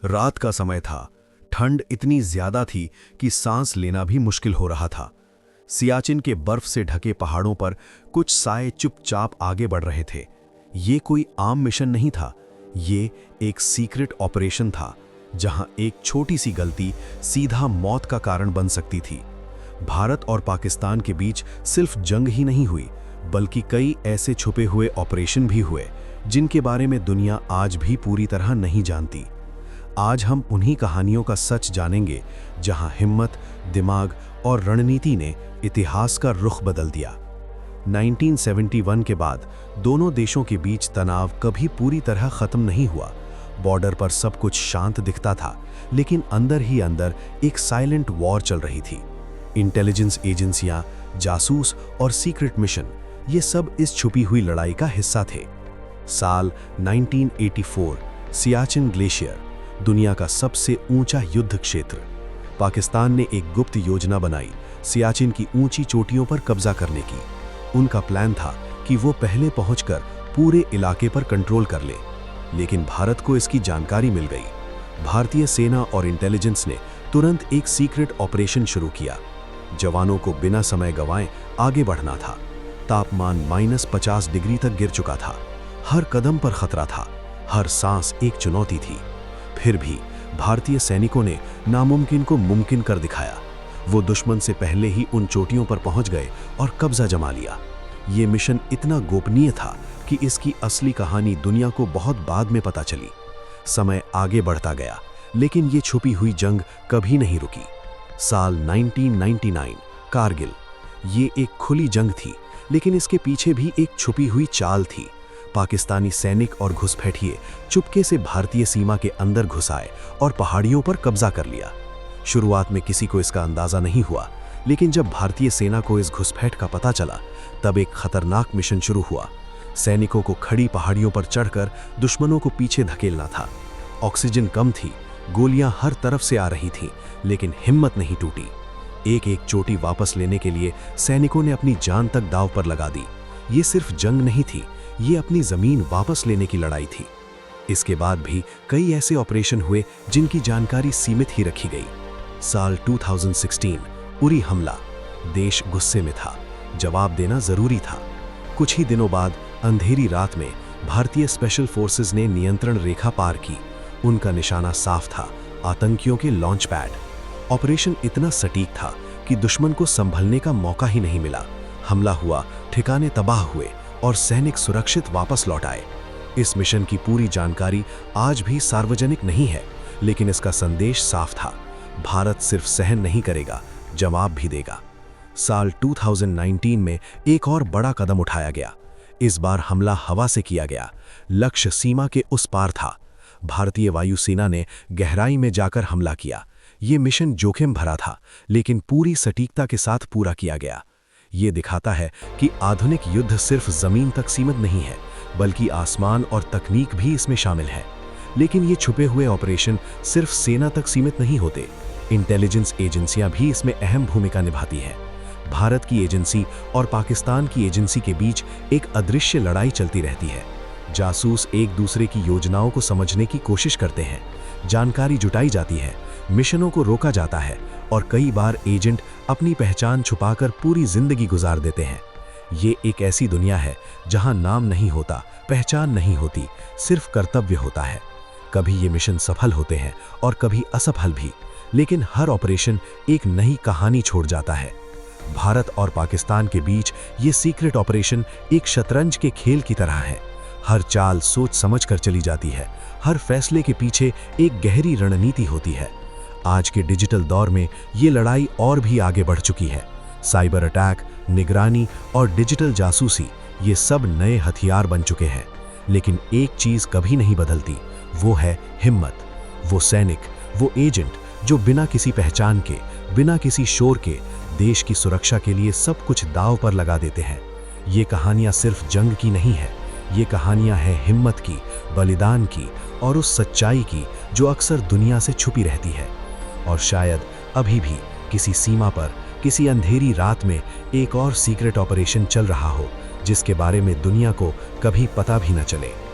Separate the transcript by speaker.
Speaker 1: रात का समय था। ठंड इतनी ज्यादा थी कि सांस लेना भी मुश्किल हो रहा था। सियाचिन के बर्फ से ढके पहाड़ों पर कुछ साए चुपचाप आगे बढ़ रहे थे। ये कोई आम मिशन नहीं था, ये एक सीक्रेट ऑपरेशन था, जहां एक छोटी सी गलती सीधा मौत का कारण बन सकती थी। भारत और पाकिस्तान के बीच सिर्फ जंग ही नहीं हुई, बल्कि कई ऐसे छुपे हुए ऑपरेशन भी हुए जिनके बारे में दुनिया आज भी पूरी तरह नहीं जानती। आज हम उन्हीं कहानियों का सच जानेंगे जहां हिम्मत, दिमाग और रणनीति ने इतिहास का रुख बदल दिया। 1971 के बाद दोनों देशों के बीच तनाव कभी पूरी तरह खत्म नहीं हुआ। बॉर्डर पर सब कुछ शांत दिखता था, लेकिन अंदर ही अंदर एक साइलेंट वॉर चल रही थी। इंटेलिजेंस एजेंसियां, जासूस और सीक्रेट मिशन, ये सब इस छुपी हुई लड़ाई का हिस्सा थे। साल 1984, सियाचिन ग्लेशियर, दुनिया का सबसे ऊंचा युद्ध क्षेत्र। पाकिस्तान ने एक गुप्त योजना बनाई सियाचिन की ऊंची चोटियों पर कब्जा करने की। उनका प्लान था कि वो पहले पहुंचकर पूरे इलाके पर कंट्रोल कर ले, लेकिन भारत को इसकी जानकारी मिल गई। भारतीय सेना और इंटेलिजेंस ने तुरंत एक सीक्रेट ऑपरेशन शुरू किया। जवानों को बिना समय गंवाए आगे बढ़ना था। तापमान -50 डिग्री तक गिर चुका था। हर कदम पर खतरा था, हर सांस एक चुनौती थी। फिर भी भारतीय सैनिकों ने नामुमकिन को मुमकिन कर दिखाया। वो दुश्मन से पहले ही उन चोटियों पर पहुंच गए और कब्जा जमा लिया। ये मिशन इतना गोपनीय था कि इसकी असली कहानी दुनिया को बहुत बाद में पता चली। समय आगे बढ़ता गया, लेकिन ये छुपी हुई जंग कभी नहीं रुकी। साल 1999, कारगिल। ये एक खुली जंग थी, लेकिन इसके पीछे भी एक छुपी हुई चाल थी। पाकिस्तानी सैनिक और घुसपैठिए चुपके से भारतीय सीमा के अंदर घुस आए और पहाड़ियों पर कब्जा कर लिया। शुरुआत में किसी को इसका अंदाजा नहीं हुआ, लेकिन जब भारतीय सेना को इस घुसपैठ का पता चला, तब एक खतरनाक मिशन शुरू हुआ। सैनिकों को खड़ी पहाड़ियों पर चढ़कर दुश्मनों को पीछे धकेलना था। ऑक्सीजन कम थी, गोलियां हर तरफ से आ रही थीं, लेकिन हिम्मत नहीं टूटी। एक एक चोटी वापस लेने के लिए सैनिकों ने अपनी जान तक दांव पर लगा दी। ये सिर्फ जंग नहीं थी, ये अपनी जमीन वापस लेने की लड़ाई थी। इसके बाद भी कई ऐसे ऑपरेशन हुए जिनकी जानकारी सीमित ही रखी गई। साल 2016, उरी हमला। देश गुस्से में था, जवाब देना जरूरी था। कुछ ही दिनों बाद अंधेरी रात में भारतीय स्पेशल फोर्सेस ने नियंत्रण रेखा पार की। उनका निशाना साफ था, आतंकियों के लॉन्च पैड। ऑपरेशन इतना सटीक था कि दुश्मन को संभलने का मौका ही नहीं मिला। हमला हुआ, ठिकाने तबाह हुए और सैनिक सुरक्षित वापस लौट आए। इस मिशन की पूरी जानकारी आज भी सार्वजनिक नहीं है, लेकिन इसका संदेश साफ था। भारत सिर्फ सहन नहीं करेगा, जवाब भी देगा। साल 2019 में एक और बड़ा कदम उठाया गया। इस बार हमला हवा से किया गया। लक्ष्य सीमा के उस पार था। भारतीय वायुसेना ने गहराई में जाकर हमला किया। ये मिशन जोखिम भरा था, लेकिन पूरी सटीकता के साथ पूरा किया गया। ये दिखाता है कि आधुनिक युद्ध सिर्फ जमीन तक सीमित नहीं है, बल्कि आसमान और तकनीक भी इसमें शामिल है। लेकिन ये छुपे हुए ऑपरेशन सिर्फ सेना तक सीमित नहीं होते। इंटेलिजेंस एजेंसियां भी इसमें अहम भूमिका निभाती हैं। भारत की एजेंसी और पाकिस्तान की एजेंसी के बीच एक अदृश्य लड़ाई चलती रहती है। जासूस एक दूसरे की योजनाओं को समझने की कोशिश करते हैं। जानकारी जुटाई जाती है, मिशनों को रोका जाता है और कई बार एजेंट अपनी पहचान छुपाकर पूरी जिंदगी गुजार देते हैं। ये एक ऐसी दुनिया है जहां नाम नहीं होता, पहचान नहीं होती, सिर्फ कर्तव्य होता है। कभी ये मिशन सफल होते हैं और कभी असफल भी, लेकिन हर ऑपरेशन एक नई कहानी छोड़ जाता है। भारत और पाकिस्तान के बीच ये सीक्रेट ऑपरेशन एक शतरंज के खेल की तरह है। हर चाल सोच समझ कर चली जाती है, हर फैसले के पीछे एक गहरी रणनीति होती है। आज के डिजिटल दौर में ये लड़ाई और भी आगे बढ़ चुकी है। साइबर अटैक, निगरानी और डिजिटल जासूसी, ये सब नए हथियार बन चुके हैं। लेकिन एक चीज कभी नहीं बदलती, वो है हिम्मत। वो सैनिक, वो एजेंट जो बिना किसी पहचान के, बिना किसी शोर के देश की सुरक्षा के लिए सब कुछ दांव पर लगा देते हैं। ये कहानियां सिर्फ जंग की नहीं है, ये कहानियां हैं हिम्मत की, बलिदान की और उस सच्चाई की जो अक्सर दुनिया से छुपी रहती है। और शायद अभी भी किसी सीमा पर, किसी अंधेरी रात में एक और सीक्रेट ऑपरेशन चल रहा हो, जिसके बारे में दुनिया को कभी पता भी न चले।